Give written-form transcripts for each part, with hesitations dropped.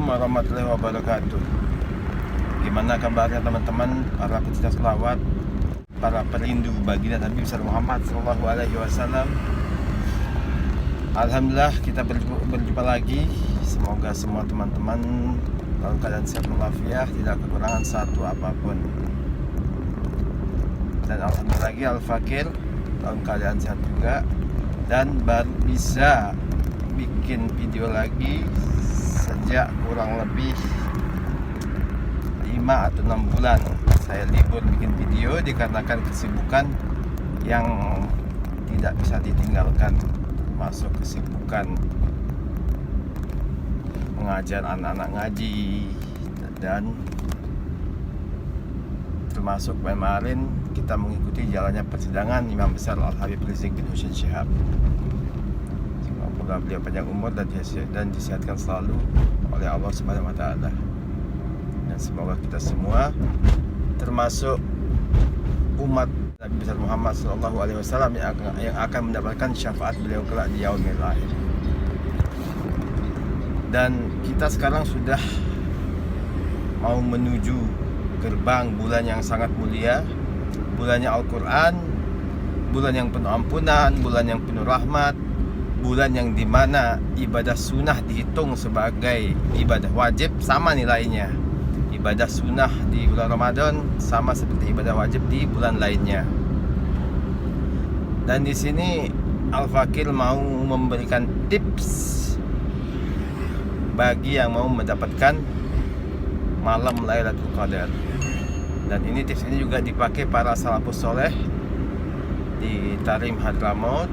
warahmatullahi wabarakatuh. Gimana kabarnya teman-teman, para pecinta selawat, para perindu baginda Nabi besar Muhammad Sallallahu Alaihi Wasallam. Alhamdulillah kita berjumpa lagi. Semoga semua teman-teman dalam keadaan sehat walafiat, tidak kekurangan satu apapun. Dan alhamdulillah lagi Al-Fakir dalam keadaan sehat juga, dan baru bisa bikin video lagi sejak kurang lebih 5 atau 6 bulan. Saya libur bikin video dikarenakan kesibukan yang tidak bisa ditinggalkan, masuk kesibukan mengajar anak-anak ngaji, dan termasuk kemarin kita mengikuti jalannya persidangan Imam Besar Al-Habib Rizik bin Husain Syihab. Semoga beliau panjang umur dan disehatkan selalu oleh Allah Subhanahu wa taala. Dan semoga kita semua termasuk umat Nabi besar Muhammad sallallahu alaihi wasallam yang akan mendapatkan syafaat beliau kelak di yaumil akhir. Dan kita sekarang sudah mau menuju gerbang bulan yang sangat mulia, bulannya Al-Quran, bulan yang penuh ampunan, bulan yang penuh rahmat, bulan yang dimana ibadah sunnah dihitung sebagai ibadah wajib sama nilainya. Ibadah sunnah di bulan Ramadan sama seperti ibadah wajib di bulan lainnya. Dan di sini Al-Fakir mau memberikan tips bagi yang mau mendapatkan malam Lailatul Qadar. Dan ini tips ini juga dipakai para salafus soleh di Tarim Hadramaut,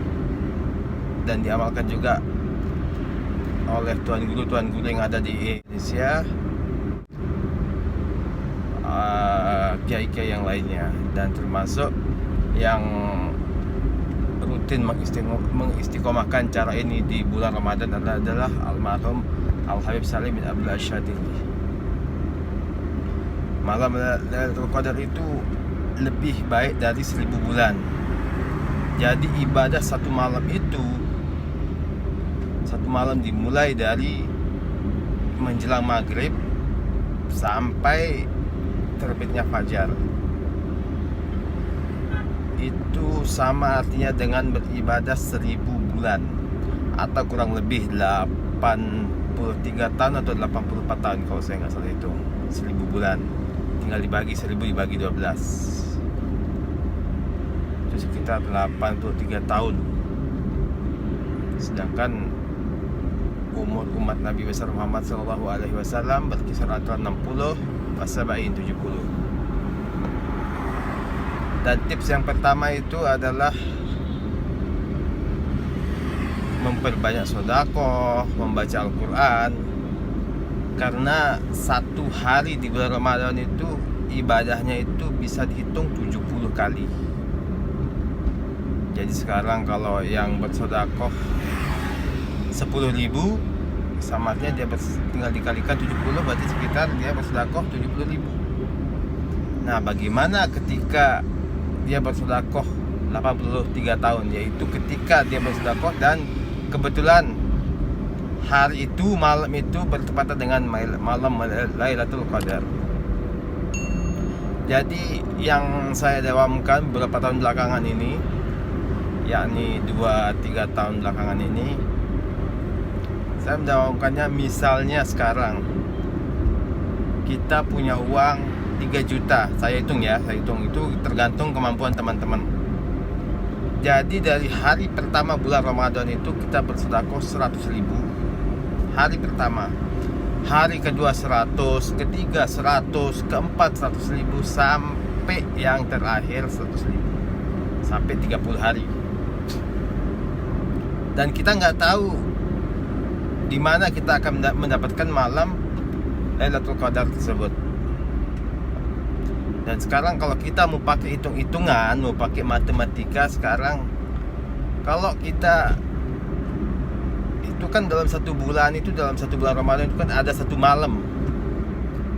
dan diamalkan juga oleh tuan guru yang ada di Indonesia, kiai-kiai yang lainnya, dan termasuk yang rutin mengistiqomahkan cara ini di bulan Ramadan adalah almarhum Al-Habib Salim bin Abdul Asyadili. Malam Lailatul Qadar itu lebih baik dari 1000 bulan. Jadi ibadah satu malam dimulai dari menjelang maghrib sampai terbitnya fajar. Itu sama artinya dengan beribadah 1000 bulan, atau kurang lebih 83 tahun atau 84 tahun kalau saya nggak salah hitung. 1000 bulan tinggal dibagi 1000 dibagi 12, itu sekitar 83 tahun. Sedangkan umur umat Nabi besar Muhammad sallallahu alaihi wasallam berkisar antara 60 wasabain 70. Dan tips yang pertama itu adalah memperbanyak sedekah, membaca Al-Quran. Karena satu hari di bulan Ramadan itu ibadahnya itu bisa dihitung 70 kali. Jadi sekarang kalau yang bersedekah 10.000, sama artinya dia tinggal dikalikan 70, berarti sekitar dia bersedekah 70.000. Nah, bagaimana ketika dia bersedekah 83 tahun, yaitu ketika dia bersedekah dan kebetulan hari itu, malam itu bertepatan dengan malam Lailatul Qadar. Jadi yang saya dawamkan beberapa tahun belakangan ini, yakni 2-3 tahun belakangan ini, saya mendawamkannya. Misalnya sekarang kita punya uang 3 juta, saya hitung itu tergantung kemampuan teman-teman. Jadi dari hari pertama bulan Ramadan itu kita bersedekah 100.000 hari pertama, hari kedua 100, ketiga 100, keempat 100.000, sampai yang terakhir 100.000, sampai 30 hari. Dan kita nggak tahu di mana kita akan mendapatkan malam Lailatul Qadar tersebut. Dan sekarang kalau kita mau pakai hitung-hitungan, mau pakai matematika sekarang, kalau kita itu kan dalam satu bulan Ramadan itu kan ada satu malam,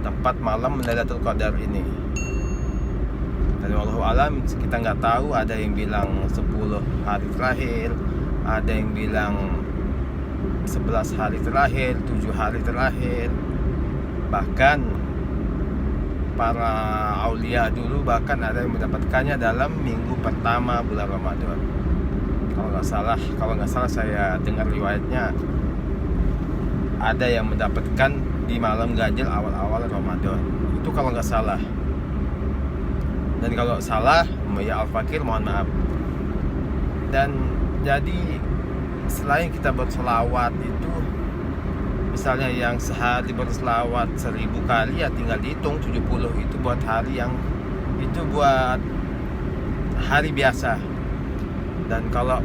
tempat malam Lailatul Qadar ini. Dan wallahu alam, kita nggak tahu, ada yang bilang 10 hari terakhir, ada yang bilang 11 hari terakhir, 7 hari terakhir. Bahkan para aulia dulu bahkan ada yang mendapatkannya dalam minggu pertama bulan Ramadan. Kalau nggak salah saya dengar riwayatnya ada yang mendapatkan di malam ganjil awal-awal Ramadan. Itu kalau nggak salah. Dan kalau salah, ya Al-Fakir mohon maaf. Dan jadi selain kita berselawat itu, misalnya yang sehari berselawat 1000 kali, ya tinggal dihitung 70 itu buat hari yang itu buat hari biasa. Dan kalau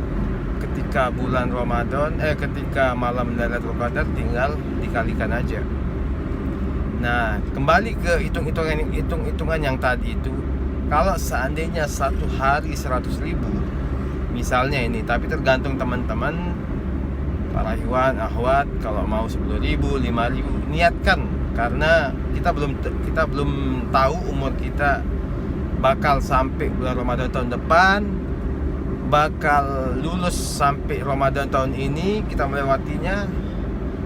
ketika bulan Ramadan, ketika malam Lailatul Qadar, tinggal dikalikan aja. Nah, kembali ke hitung-hitungan yang tadi itu, kalau seandainya satu hari 100.000 misalnya ini, tapi tergantung teman-teman para ikhwan akhwat, kalau mau 10.000, 5.000 niatkan, karena kita belum tahu umur kita bakal sampai bulan Ramadan tahun depan, bakal lulus sampai Ramadan tahun ini kita melewatinya,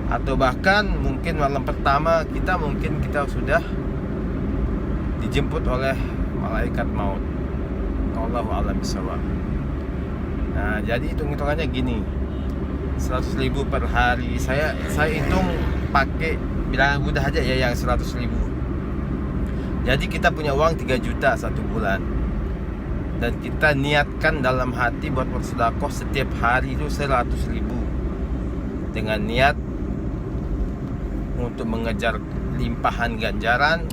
atau bahkan mungkin malam pertama kita sudah dijemput oleh malaikat maut. Allahu a'lam bishawab. Nah, jadi hitung-hitungannya gini. 100.000 per hari. Saya hitung pakai bilangan mudah aja ya, yang 100.000. Jadi kita punya uang 3 juta satu bulan. Dan kita niatkan dalam hati buat bersedekah setiap hari itu 100.000. Dengan niat untuk mengejar limpahan ganjaran,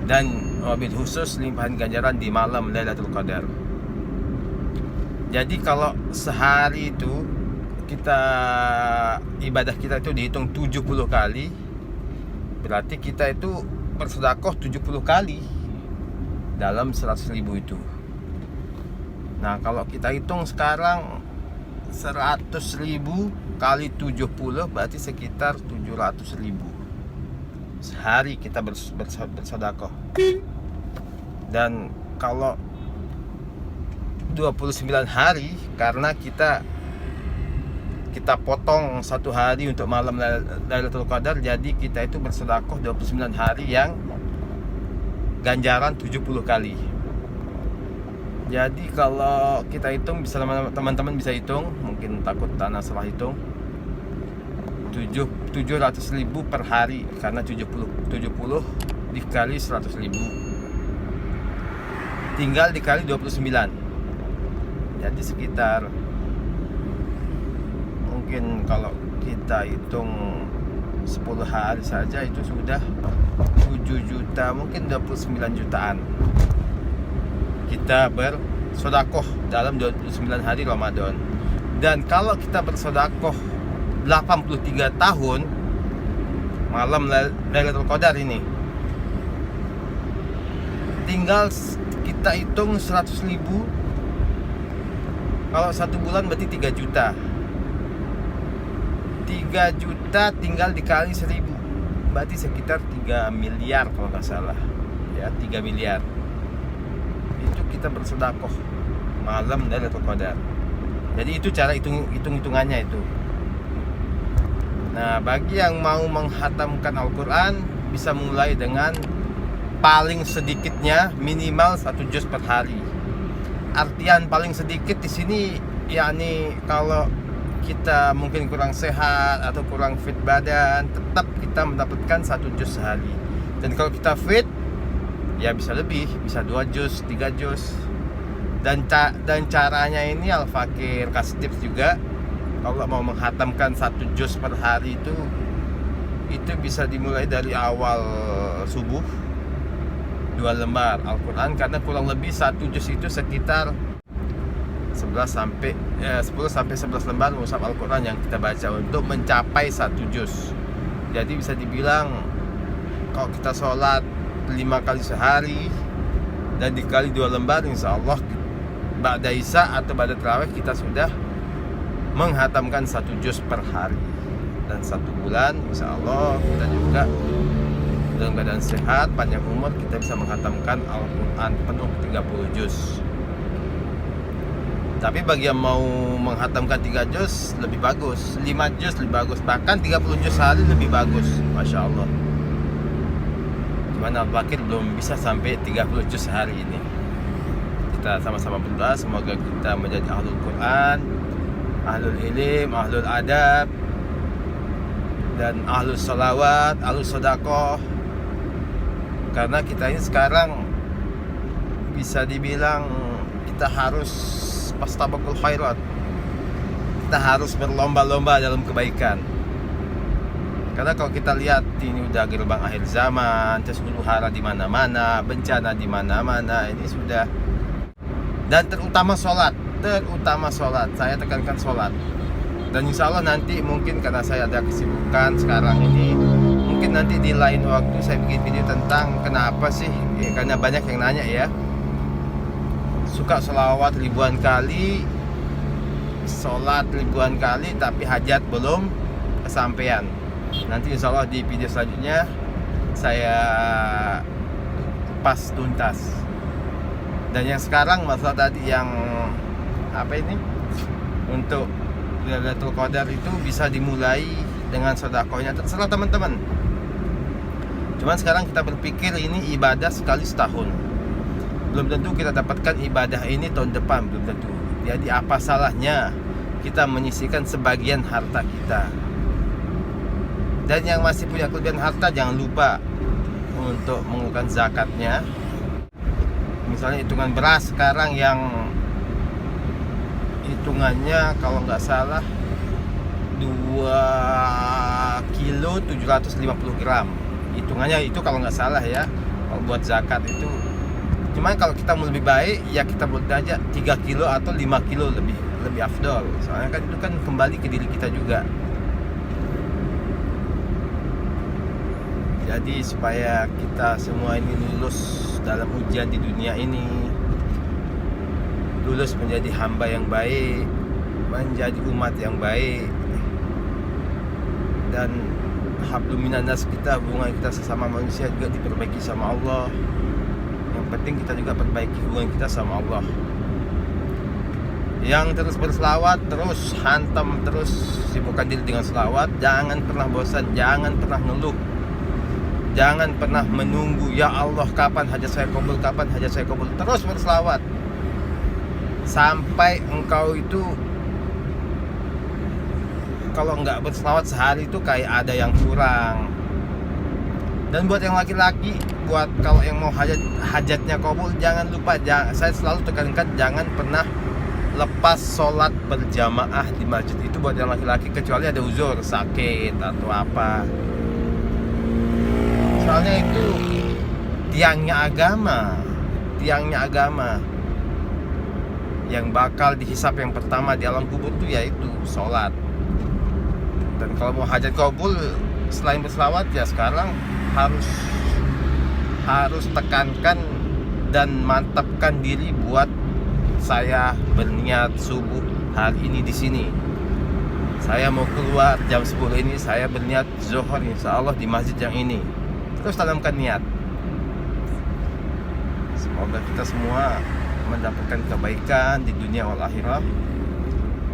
dan wabil khusus limpahan ganjaran di malam Lailatul Qadar. Jadi kalau sehari itu ibadah kita itu dihitung 70 kali, berarti kita itu bersedekah 70 kali dalam 100.000 itu. Nah, kalau kita hitung sekarang 100.000 kali 70 berarti sekitar 700.000 sehari kita bersedekah. Dan kalau 29 hari, karena kita potong satu hari untuk malam Lailatul Qadar, jadi kita itu bersedekah 29 hari yang ganjaran 70 kali. Jadi kalau kita hitung, bisa teman-teman bisa hitung, mungkin takut tanah salah hitung, 700.000 per hari, karena 70 dikali 100.000 tinggal dikali 29, jadi sekitar, mungkin kalau kita hitung 10 hari saja itu sudah 7 juta, mungkin 29 jutaan kita bersedekah dalam 29 hari Ramadan. Dan kalau kita bersedekah 83 tahun malam Lailatul Qadar ini, tinggal kita hitung 100.000, kalau satu bulan berarti 3 juta. 3 juta tinggal dikali 1.000, berarti sekitar 3 miliar kalau nggak salah ya, 3 miliar itu kita bersedekah malam Lailatul Qadar. Jadi itu cara hitung-hitungannya itu. Nah, bagi yang mau menghatamkan Al-Quran, bisa mulai dengan paling sedikitnya minimal 1 juz per hari. Artian paling sedikit di sini, yakni kalau kita mungkin kurang sehat atau kurang fit badan, tetap kita mendapatkan 1 juz sehari. Dan kalau kita fit, ya bisa lebih, bisa 2 juz, 3 juz. Dan caranya ini Al-Fakir kasih tips juga. Kalau mau menghatamkan 1 juz per hari itu bisa dimulai dari awal subuh, 2 lembar Al-Quran, karena kurang lebih 1 juz itu sekitar 10 sampai 11 lembar mushaf Al-Quran yang kita baca untuk mencapai 1 juz. Jadi bisa dibilang kalau kita sholat 5 kali sehari dan dikali 2 lembar, insya Allah ba'da isya atau ba'da tarawih kita sudah menghatamkan 1 juz per hari. Dan 1 bulan insya Allah kita juga dalam keadaan sehat, panjang umur, kita bisa menghatamkan Al-Quran penuh 30 juz. Tapi bagi yang mau menghatamkan 3 juz lebih bagus, 5 juz lebih bagus, bahkan 30 juz sehari lebih bagus, Masya Allah. dimana Al-Baqir belum bisa sampai 30 juz hari ini. Kita sama-sama berdoa semoga kita menjadi ahlul Quran, ahlul ilim, ahlul adab, dan ahlul salawat, ahlul sedekah. Karena kita ini sekarang bisa dibilang kita harus pastabaqul khairat. Kita harus berlomba-lomba dalam kebaikan. Karena kalau kita lihat ini udah gerbang akhir zaman, terus huru-hara di mana-mana, bencana di mana-mana, ini sudah. Dan terutama sholat. Saya tekankan sholat. Dan insya Allah nanti mungkin karena saya ada kesibukan sekarang ini, mungkin nanti di lain waktu saya bikin video tentang kenapa sih, ya, karena banyak yang nanya ya, suka sholawat ribuan kali, sholat ribuan kali, tapi hajat belum kesampaian. Nanti insya Allah di video selanjutnya saya pas tuntas. Dan yang sekarang masalah tadi yang apa ini, untuk Lailatul Qadar itu bisa dimulai dengan sedekahnya, terserah teman-teman. Cuman sekarang kita berpikir ini ibadah sekali setahun, belum tentu kita dapatkan ibadah ini tahun depan, belum tentu. Jadi apa salahnya kita menyisihkan sebagian harta kita. Dan yang masih punya kelebihan harta jangan lupa untuk mengeluarkan zakatnya. Misalnya hitungan beras sekarang yang hitungannya kalau nggak salah 2 kilo 750 gram. Hitungannya itu kalau nggak salah ya, kalau buat zakat itu. Cuman kalau kita mau lebih baik ya kita buat aja 3 kilo atau 5 kilo lebih afdol. Soalnya kan itu kan kembali ke diri kita juga. Jadi supaya kita semua ini lulus dalam ujian di dunia ini, lulus menjadi hamba yang baik, menjadi umat yang baik, dan hablum minan nas kita, hubungan kita sesama manusia juga diperbaiki sama Allah. Yang penting kita juga perbaiki hubungan kita sama Allah. Yang terus berselawat, terus hantam, terus sibukkan diri dengan selawat. Jangan pernah bosan, jangan pernah ngeluh, jangan pernah menunggu, ya Allah kapan hajat saya kabul, kapan hajat saya kabul. Terus berselawat sampai engkau itu kalau nggak berselawat sehari itu kayak ada yang kurang. Dan buat yang laki-laki, buat kalau yang mau hajatnya kabul, jangan lupa, saya selalu tekankan jangan pernah lepas sholat berjamaah di masjid. Itu buat yang laki-laki, kecuali ada uzur, sakit atau apa. Soalnya itu tiangnya agama yang bakal dihisap yang pertama di alam kubur itu yaitu sholat. Dan kalau mau hajat kabul selain berselawat ya sekarang harus tekankan dan mantapkan diri buat saya berniat subuh hari ini di sini. Saya mau keluar jam 10 ini, saya berniat zuhur insya Allah di masjid yang ini. Terus tanamkan niat. Semoga kita semua mendapatkan kebaikan di dunia wal akhirah.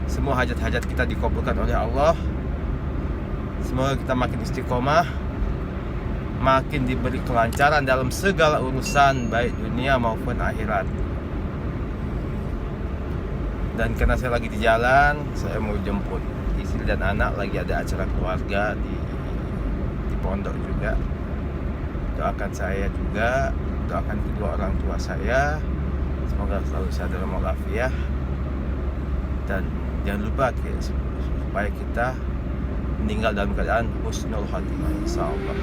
Semua hajat-hajat kita dikabulkan oleh Allah. Semoga kita makin istiqomah, makin diberi kelancaran dalam segala urusan baik dunia maupun akhirat. Dan karena saya lagi di jalan, saya mau jemput istri dan anak, lagi ada acara keluarga di pondok juga. Doakan saya juga, doakan kedua orang tua saya, semoga selalu sehat dalam walafiat. Dan jangan lupa supaya kita meninggal dalam keadaan husnul khatimah insyaallah.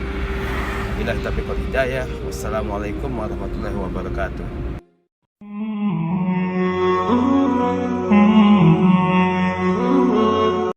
Bila taufiq wal hidayah. Wassalamualaikum warahmatullahi wabarakatuh.